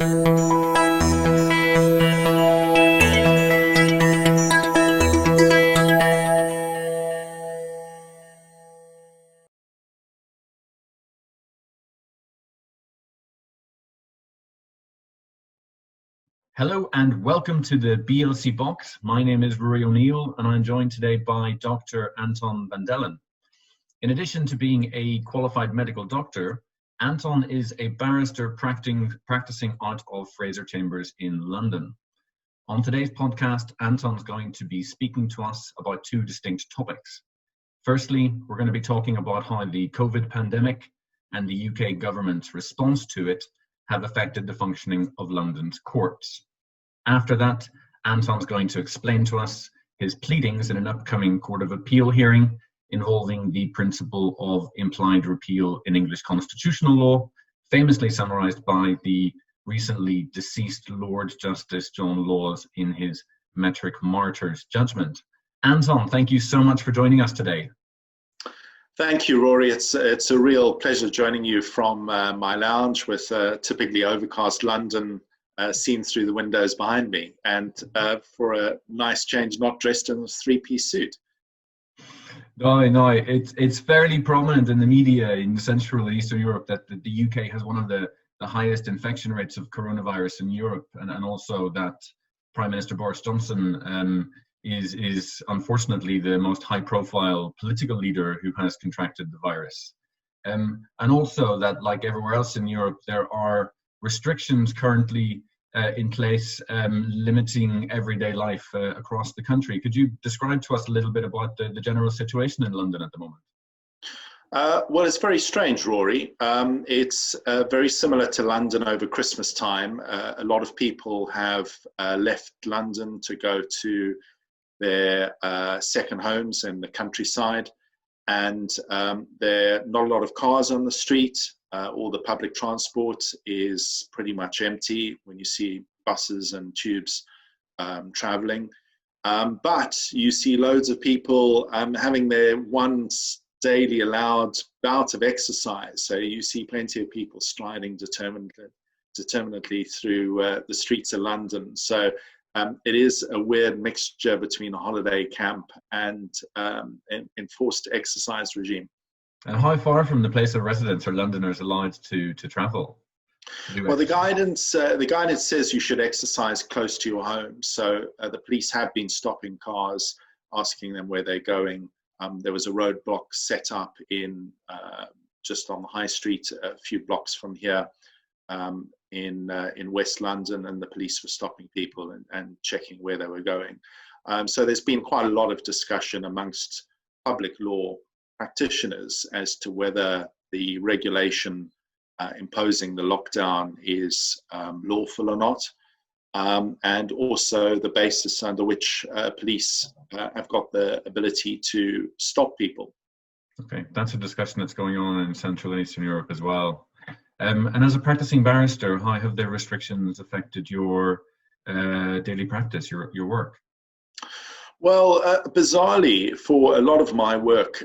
Hello and welcome to the BLCBOX. My name is Ruari O'Neill and I'm joined today by Dr. Anton van Dellen. In addition to being a qualified medical doctor, Anton is a barrister practicing out of Fraser Chambers in London. On today's podcast, Anton's going to be speaking to us about two distinct topics. Firstly, we're going to be talking about how the COVID pandemic and the UK government's response to it have affected the functioning of London's courts. After that, Anton's going to explain to us his pleadings in an upcoming Court of Appeal hearing involving the principle of implied repeal in English constitutional law, famously summarised by the recently deceased Lord Justice John Laws in his Metric Martyrs judgment. Anton, thank you so much for joining us today. Thank you, Rory. It's a real pleasure joining you from my lounge with typically overcast London seen through the windows behind me, and for a nice change, not dressed in a three-piece suit. No, it's fairly prominent in the media in Central and Eastern Europe that the UK has one of the highest infection rates of coronavirus in Europe, and also that Prime Minister Boris Johnson is unfortunately the most high-profile political leader who has contracted the virus. And also that, like everywhere else in Europe, there are restrictions currently in place limiting everyday life across the country. Could you describe to us a little bit about the general situation in London at the moment? Well, it's very strange, Rory. It's very similar to London over Christmas time. A lot of people have left London to go to their second homes in the countryside, and there are not a lot of cars on the street. All the public transport is pretty much empty when you see buses and tubes traveling. But you see loads of people having their once daily allowed bout of exercise. So you see plenty of people striding determinedly through the streets of London. So it is a weird mixture between a holiday camp and enforced exercise regime. And how far from the place of residence are Londoners allowed to travel? Well, the guidance says you should exercise close to your home. So the police have been stopping cars, asking them where they're going. There was a roadblock set up in just on the high street, a few blocks from here, in West London, and the police were stopping people and checking where they were going. So there's been quite a lot of discussion amongst public law practitioners as to whether the regulation imposing the lockdown is lawful or not, and also the basis under which police have got the ability to stop people. Okay, that's a discussion that's going on in Central and Eastern Europe as well. And as a practicing barrister, how have the restrictions affected your daily practice, your work? Well, bizarrely, for a lot of my work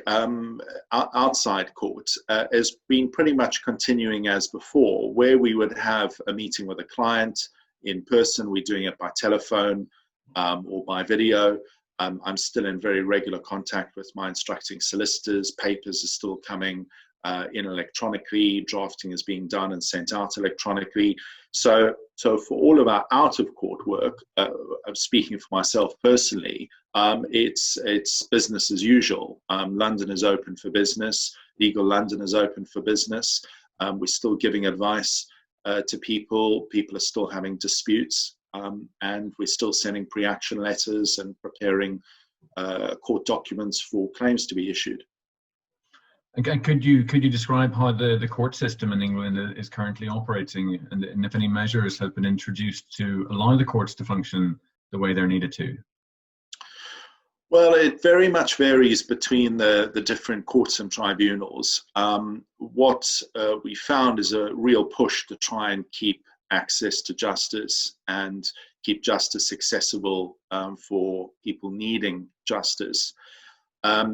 outside court has been pretty much continuing as before, where we would have a meeting with a client in person. We're doing it by telephone or by video. I'm still in very regular contact with my instructing solicitors. Papers are still coming in electronically. Drafting is being done and sent out electronically. So for all of our out-of-court work, I'm speaking for myself personally, it's business as usual. London is open for business. Legal London is open for business. We're still giving advice to people. People are still having disputes, and we're still sending pre-action letters and preparing court documents for claims to be issued. Again, could you describe how the court system in England is currently operating, and if any measures have been introduced to allow the courts to function the way they're needed to? Well, it very much varies between the different courts and tribunals. What we found is a real push to try and keep access to justice and keep justice accessible for people needing justice.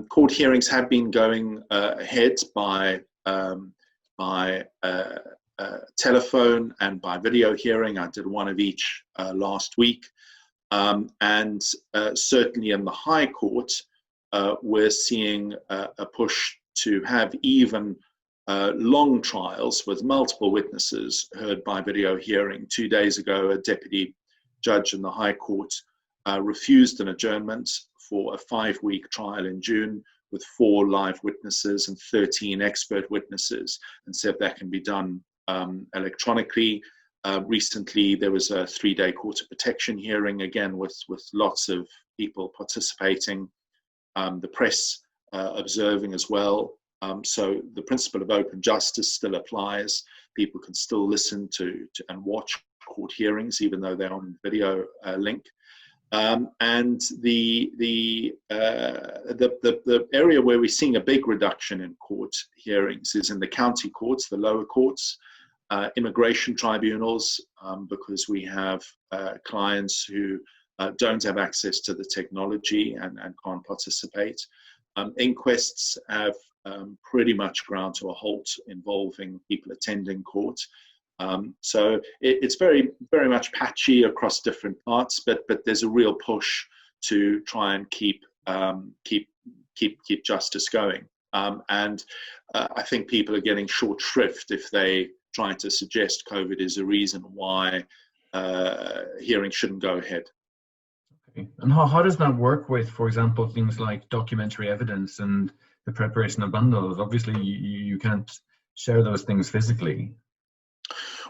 Court hearings have been going ahead by telephone and by video hearing. I did one of each last week. And certainly in the High Court, we're seeing a push to have even long trials with multiple witnesses heard by video hearing. 2 days ago, a deputy judge in the High Court refused an adjournment for a 5-week trial in June with 4 live witnesses and 13 expert witnesses, and said that can be done electronically. Recently, there was a 3-day court of protection hearing, again with lots of people participating, the press observing as well. So the principle of open justice still applies. People can still listen to and watch court hearings, even though they're on video link. And the area where we're seeing a big reduction in court hearings is in the county courts, the lower courts, immigration tribunals, because we have clients who don't have access to the technology and can't participate. Inquests have pretty much ground to a halt involving people attending court. So it's very much patchy across different parts, but there's a real push to try and keep justice going. And I think people are getting short shrift if they try to suggest COVID is a reason why hearings shouldn't go ahead. Okay. And how does that work with, for example, things like documentary evidence and the preparation of bundles? Obviously, you can't share those things physically.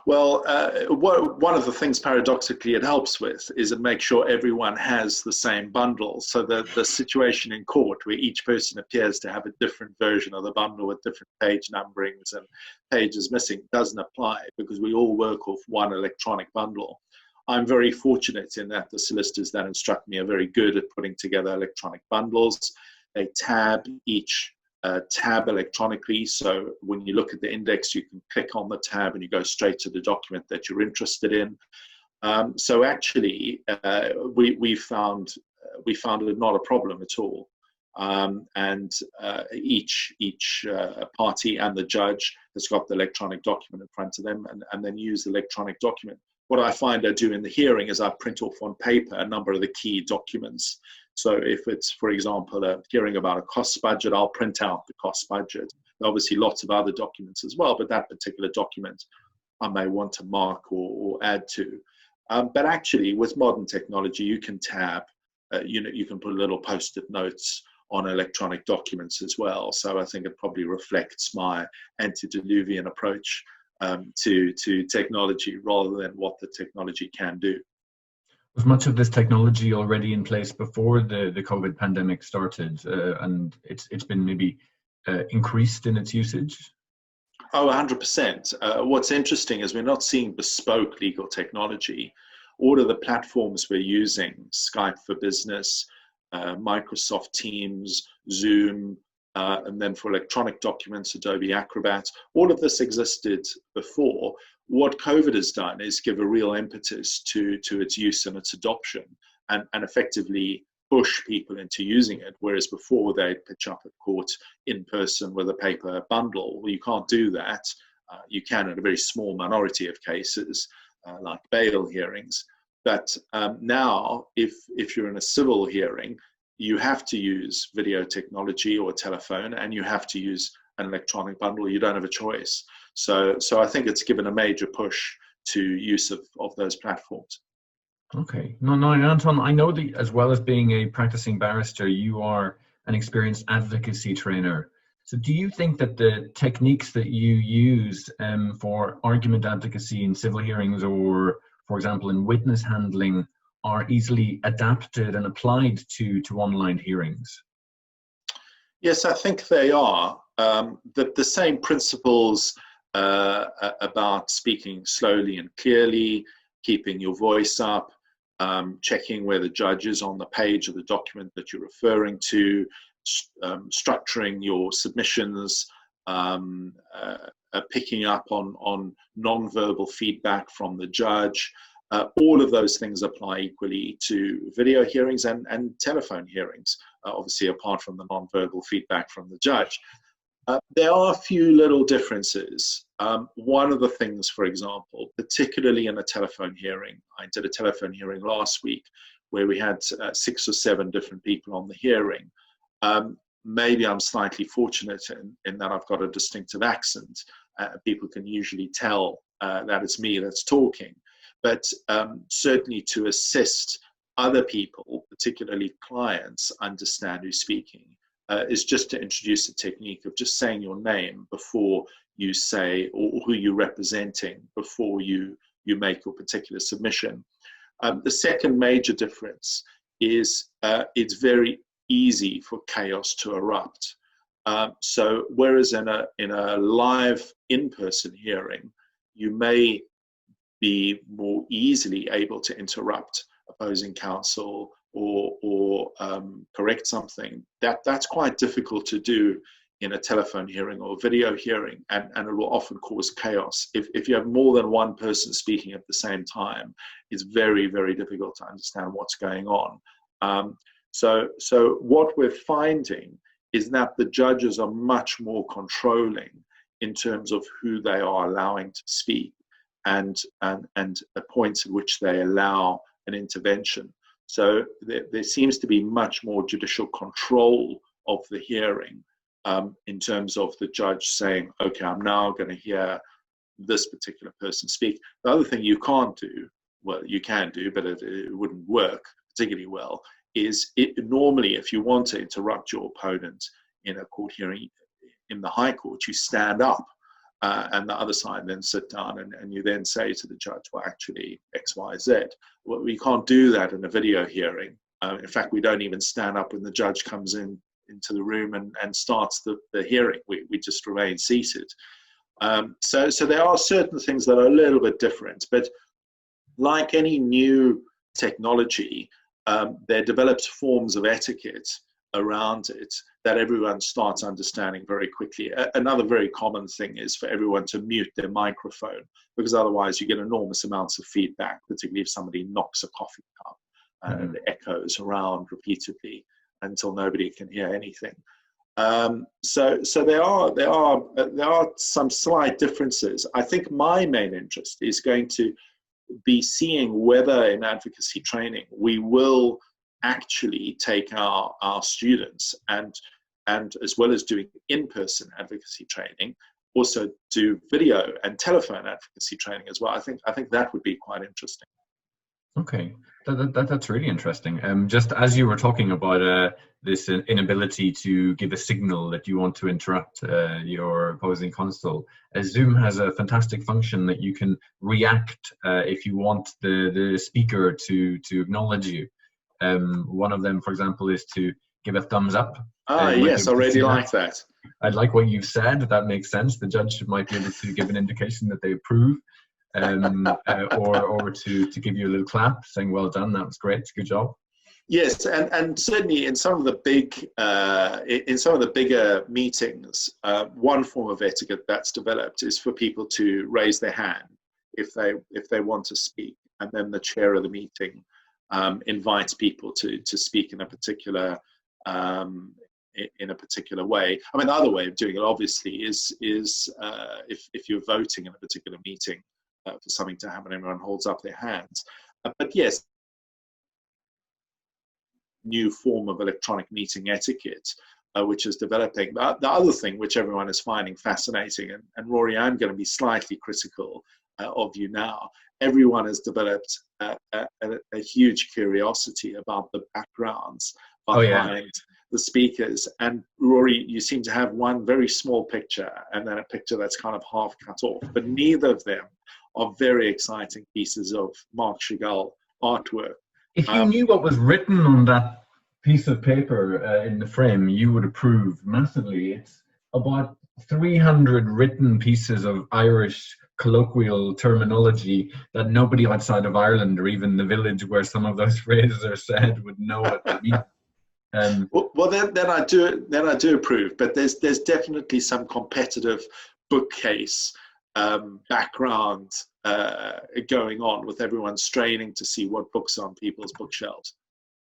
Well, one of the things paradoxically it helps with is it makes sure everyone has the same bundle. So the situation in court where each person appears to have a different version of the bundle with different page numberings and pages missing doesn't apply, because we all work off one electronic bundle. I'm very fortunate in that the solicitors that instruct me are very good at putting together electronic bundles. They tab each tab electronically, so when you look at the index, you can click on the tab and you go straight to the document that you're interested in. So actually, we found it not a problem at all. And each party and the judge has got the electronic document in front of them, and then use the electronic document. What I find I do in the hearing is I print off on paper a number of the key documents. So if it's, for example, a hearing about a cost budget, I'll print out the cost budget. Obviously, lots of other documents as well, but that particular document I may want to mark or add to. But actually, with modern technology, you can tab, you can put little post-it notes on electronic documents as well. So I think it probably reflects my antediluvian approach to technology rather than what the technology can do. Was much of this technology already in place before the COVID pandemic started, and it's been maybe increased in its usage? Oh, 100%. What's interesting is we're not seeing bespoke legal technology. All of the platforms we're using, Skype for Business, Microsoft Teams, Zoom, and then for electronic documents, Adobe Acrobat, all of this existed before. What COVID has done is give a real impetus to its use and its adoption, and effectively push people into using it, whereas before they'd pitch up at court in person with a paper bundle. Well, you can't do that. You can in a very small minority of cases, like bail hearings. But now, if you're in a civil hearing, you have to use video technology or telephone, and you have to use an electronic bundle. You don't have a choice. So I think it's given a major push to use of those platforms. Okay. No, Anton, I know that as well as being a practicing barrister, you are an experienced advocacy trainer. So do you think that the techniques that you use for argument advocacy in civil hearings, or, for example, in witness handling, are easily adapted and applied to online hearings? Yes, I think they are. The same principles about speaking slowly and clearly, keeping your voice up, checking where the judge is on the page of the document that you're referring to, structuring your submissions, picking up on non-verbal feedback from the judge. All of those things apply equally to video hearings and telephone hearings, obviously apart from the non-verbal feedback from the judge. There are a few little differences One of the things, for example, particularly in a telephone hearing, I did a telephone hearing last week where we had 6 or 7 different people on the hearing. Maybe I'm slightly fortunate in that I've got a distinctive accent. People can usually tell that it's me that's talking. But certainly to assist other people, particularly clients, understand who's speaking, is just to introduce a technique of just saying your name before you say, or who you're representing before you make your particular submission. The second major difference is it's very easy for chaos to erupt. So whereas in a live in-person hearing, you may be more easily able to interrupt opposing counsel or correct something, that's quite difficult to do in a telephone hearing or video hearing, and it will often cause chaos. If you have more than one person speaking at the same time, it's very, very difficult to understand what's going on. So what we're finding is that the judges are much more controlling in terms of who they are allowing to speak and the points at which they allow an intervention. So there seems to be much more judicial control of the hearing in terms of the judge saying, okay, I'm now going to hear this particular person speak. The other thing you can't do, well, you can do, but it wouldn't work particularly well, is normally if you want to interrupt your opponent in a court hearing in the High Court, you stand up and the other side then sit down and you then say to the judge, well, actually, X, Y, Z. Well, we can't do that in a video hearing. In fact, we don't even stand up when the judge comes into the room and starts the hearing. We just remain seated. So there are certain things that are a little bit different, but like any new technology, there develops forms of etiquette around it that everyone starts understanding very quickly. Another very common thing is for everyone to mute their microphone, because otherwise you get enormous amounts of feedback, particularly if somebody knocks a coffee cup and it echoes around repeatedly until nobody can hear anything. So there are some slight differences. I think my main interest is going to be seeing whether in advocacy training we will actually take our students and as well as doing in-person advocacy training, also do video and telephone advocacy training as well. I think that would be quite interesting. Okay, that's really interesting. Just as you were talking about this inability to give a signal that you want to interrupt your opposing counsel, Zoom has a fantastic function that you can react if you want the speaker to acknowledge you. One of them, for example, is to give a thumbs up. Yes, I really like that. I like what you've said. That makes sense. The judge might be able to give an indication that they approve. Or to give you a little clap saying well done, that was great, good job. Yes, and certainly in some of the bigger meetings, one form of etiquette that's developed is for people to raise their hand if they want to speak, and then the chair of the meeting invites people to speak in a particular way. I mean, the other way of doing it obviously is if you're voting in a particular meeting for something to happen, everyone holds up their hands. But yes, new form of electronic meeting etiquette, which is developing. The other thing which everyone is finding fascinating, and Ruari, I'm going to be slightly critical of you now, everyone has developed a huge curiosity about the backgrounds behind the speakers. And Ruari, you seem to have one very small picture and then a picture that's kind of half cut off, but neither of them are very exciting pieces of Marc Chagall artwork. If you knew what was written on that piece of paper in the frame, you would approve massively. It's about 300 written pieces of Irish colloquial terminology that nobody outside of Ireland or even the village where some of those phrases are said would know what they mean. Well, then I do approve, but there's definitely some competitive bookcase background going on with everyone straining to see what books are on people's bookshelves.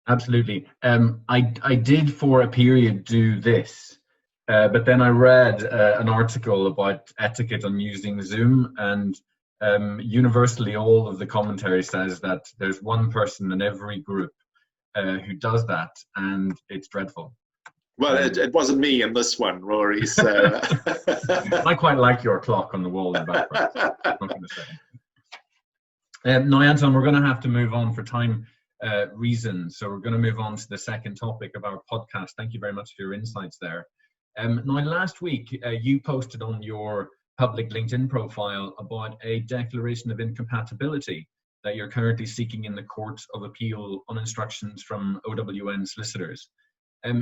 Absolutely. I did for a period do this. But then I read an article about etiquette on using Zoom, and universally all of the commentary says that there's one person in every group who does that, and it's dreadful. Well, it wasn't me in this one, Rory. So I quite like your clock on the wall in the background. So I'm not going to say. Now, Anton, we're going to have to move on for time reasons. So we're going to move on to the second topic of our podcast. Thank you very much for your insights there. Now, last week, you posted on your public LinkedIn profile about a declaration of incompatibility that you're currently seeking in the Court of Appeal on instructions from OWN solicitors.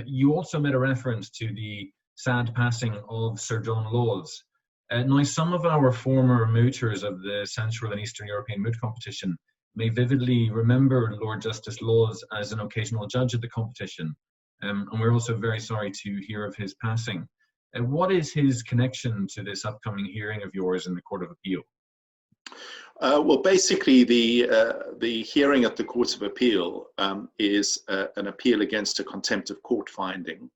You also made a reference to the sad passing of Sir John Laws. Now, some of our former mooters of the Central and Eastern European Moot Competition may vividly remember Lord Justice Laws as an occasional judge at the competition, and we're also very sorry to hear of his passing. What is his connection to this upcoming hearing of yours in the Court of Appeal? Well, basically, the hearing at the Court of Appeal is an appeal against a contempt of court finding.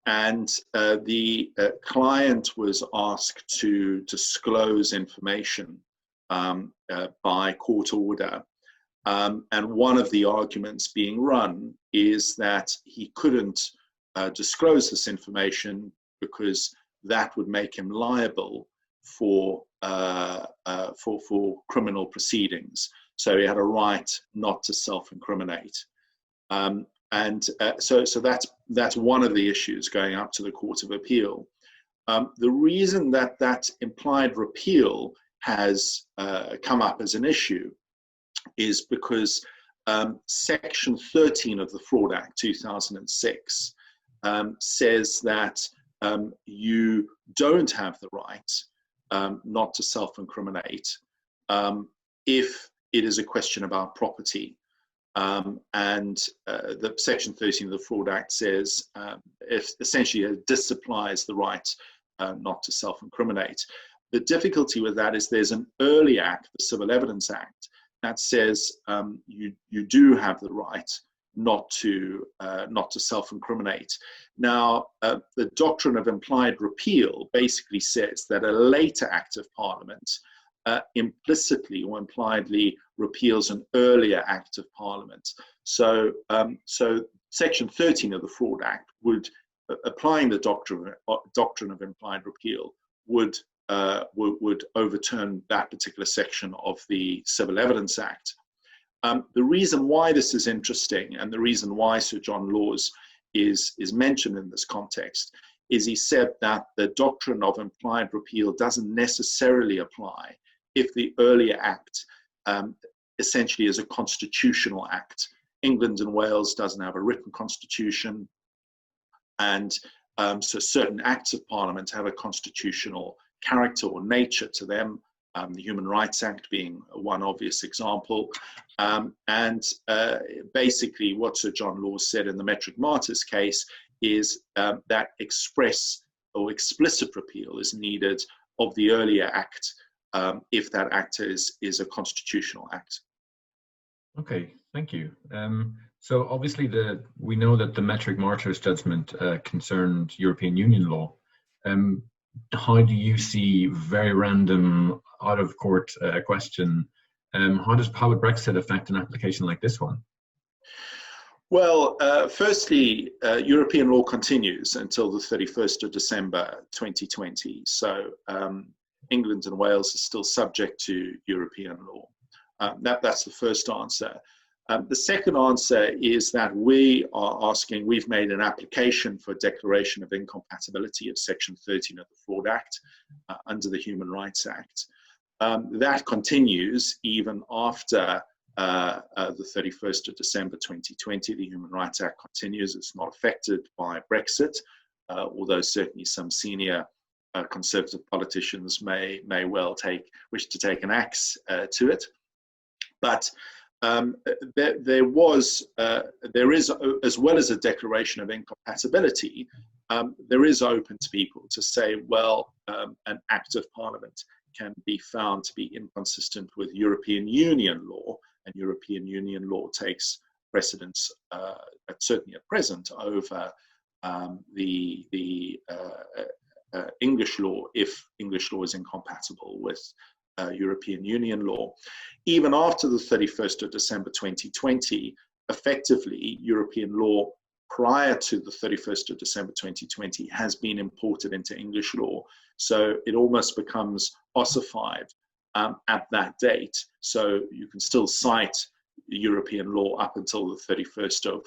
And the client was asked to disclose information by court order. And one of the arguments being run is that he couldn't disclose this information because that would make him liable for criminal proceedings. So he had a right not to self-incriminate. So that's one of the issues going up to the Court of Appeal. The reason that implied repeal has come up as an issue is because Section 13 of the Fraud Act 2006 says that you don't have the right not to self-incriminate if it is a question about property. The Section 13 of the Fraud Act says if essentially it disapplies the right not to self-incriminate. The difficulty with that is there's an early act, the Civil Evidence Act, that says you do have the right not to self-incriminate. Now, the doctrine of implied repeal basically says that a later act of Parliament implicitly or impliedly repeals an earlier act of Parliament. So Section 13 of the Fraud Act would, applying the doctrine of implied repeal, would overturn that particular section of the Civil Evidence Act. The reason why this is interesting, and the reason why Sir John Laws is mentioned in this context, is he said that the doctrine of implied repeal doesn't necessarily apply if the earlier act essentially is a constitutional act. England and Wales doesn't have a written constitution, and so certain acts of Parliament have a constitutional character or nature to them, the Human Rights Act being one obvious example. Basically what Sir John Laws said in the Metric Martyrs case is that express or explicit repeal is needed of the earlier act if that act is a constitutional act. Okay, thank you. So obviously we know that the Metric Martyrs judgment concerned European Union law. How do you see, very random, out of court question, how would Brexit affect an application like this one? Well, firstly, European law continues until the 31st of December 2020. So England and Wales are still subject to European law. That's the first answer. The second answer is that we are asking, we've made an application for declaration of incompatibility of Section 13 of the Fraud Act under the Human Rights Act. That continues even after the 31st of December 2020. The Human Rights Act continues. It's not affected by Brexit, although certainly some senior Conservative politicians may well wish to take an axe to it. But there is, as well as a declaration of incompatibility, there is open to people to say, well, an act of Parliament can be found to be inconsistent with European Union law, and European Union law takes precedence, certainly at present, over English law if English law is incompatible with European Union law. Even after the 31st of December 2020, effectively, European law prior to the 31st of December 2020 has been imported into English law. So it almost becomes ossified at that date. So you can still cite European law up until the 31st of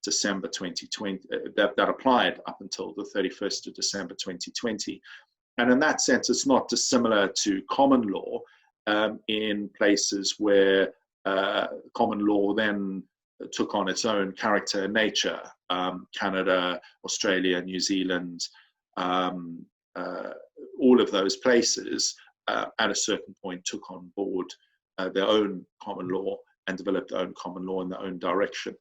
December 2020, that applied up until the 31st of December 2020. And in that sense, it's not dissimilar to common law in places where common law then took on its own character and nature. Canada, Australia, New Zealand, all of those places at a certain point took on board their own common law and developed their own common law in their own direction.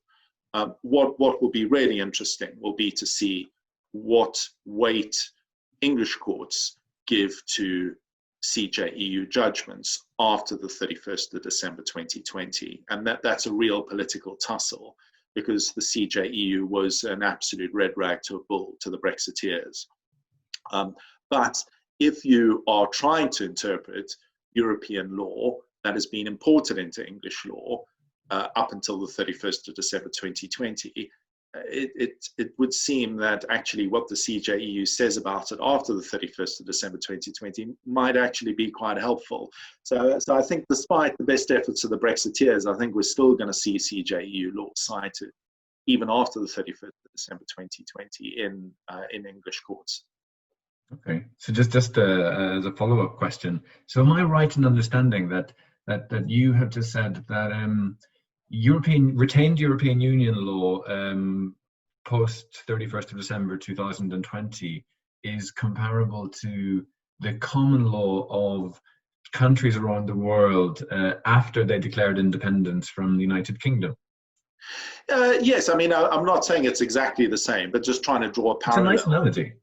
What will be really interesting will be to see what weight English courts give to CJEU judgments after the 31st of December 2020. And that's a real political tussle, because the CJEU was an absolute red rag to a bull to the Brexiteers. But if you are trying to interpret European law that has been imported into English law up until the 31st of December 2020, it would seem that actually what the CJEU says about it after the 31st of December 2020 might actually be quite helpful. So I think despite the best efforts of the Brexiteers, I think we're still going to see CJEU law cited even after the 31st of December 2020 in English courts. Okay, so just as a follow-up question, so am I right in understanding that you have just said that retained European Union law post 31st of December 2020 is comparable to the common law of countries around the world after they declared independence from the United Kingdom? Yes, I mean, I'm not saying it's exactly the same, but just trying to draw a parallel. It's a nice analogy.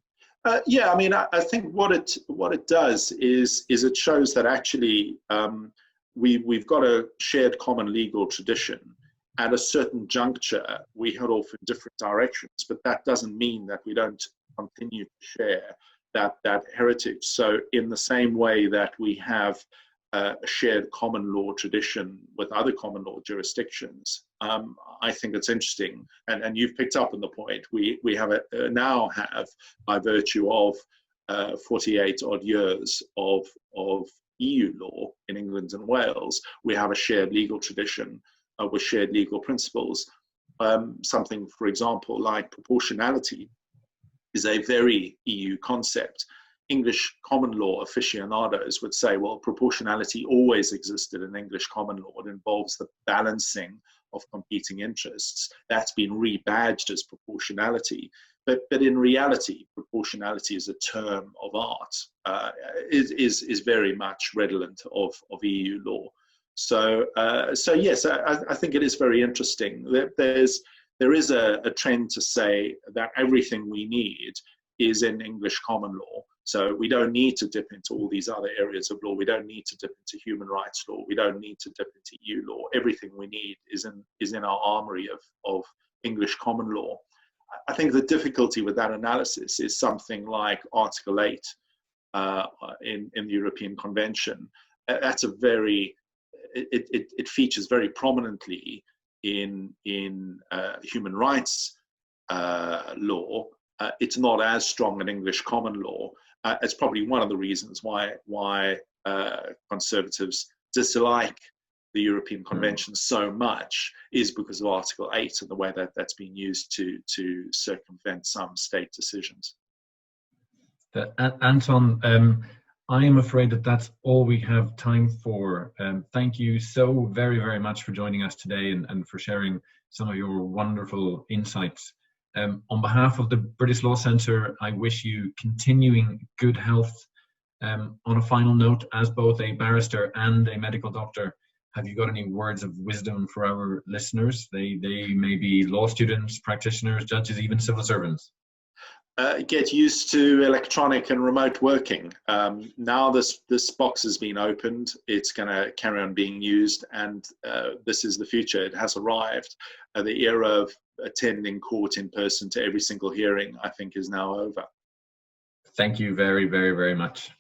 Yeah, I mean, I think what it does is it shows that actually we've got a shared common legal tradition. At a certain juncture, we head off in different directions, but that doesn't mean that we don't continue to share that heritage. So in the same way that we have a shared common law tradition with other common law jurisdictions, I think it's interesting, and you've picked up on the point, we now have, by virtue of 48 odd years of EU law in England and Wales, we have a shared legal tradition with shared legal principles. Something, for example, like proportionality is a very EU concept. English common law aficionados would say, well, proportionality always existed in English common law. It involves the balancing of competing interests. That's been rebadged as proportionality. But in reality, proportionality is a term of art, is very much redolent of EU law. So yes, I think it is very interesting. There is a trend to say that everything we need is in English common law. So we don't need to dip into all these other areas of law. We don't need to dip into human rights law. We don't need to dip into EU law. Everything we need is in our armory of English common law. I think the difficulty with that analysis is something like Article 8 in the European Convention. That's it features very prominently in human rights law. It's not as strong in English common law. It's probably one of the reasons why conservatives dislike the European Convention so much, is because of Article 8 and the way that's been used to circumvent some state decisions. Anton, I am afraid that's all we have time for. Thank you so very, very much for joining us today and for sharing some of your wonderful insights. On behalf of the British Law Centre, I wish you continuing good health. On a final note, as both a barrister and a medical doctor, have you got any words of wisdom for our listeners? They may be law students, practitioners, judges, even civil servants. Get used to electronic and remote working. Now this box has been opened, it's going to carry on being used, and this is the future. It has arrived. The era of attending court in person to every single hearing, I think, is now over. Thank you very, very, very much.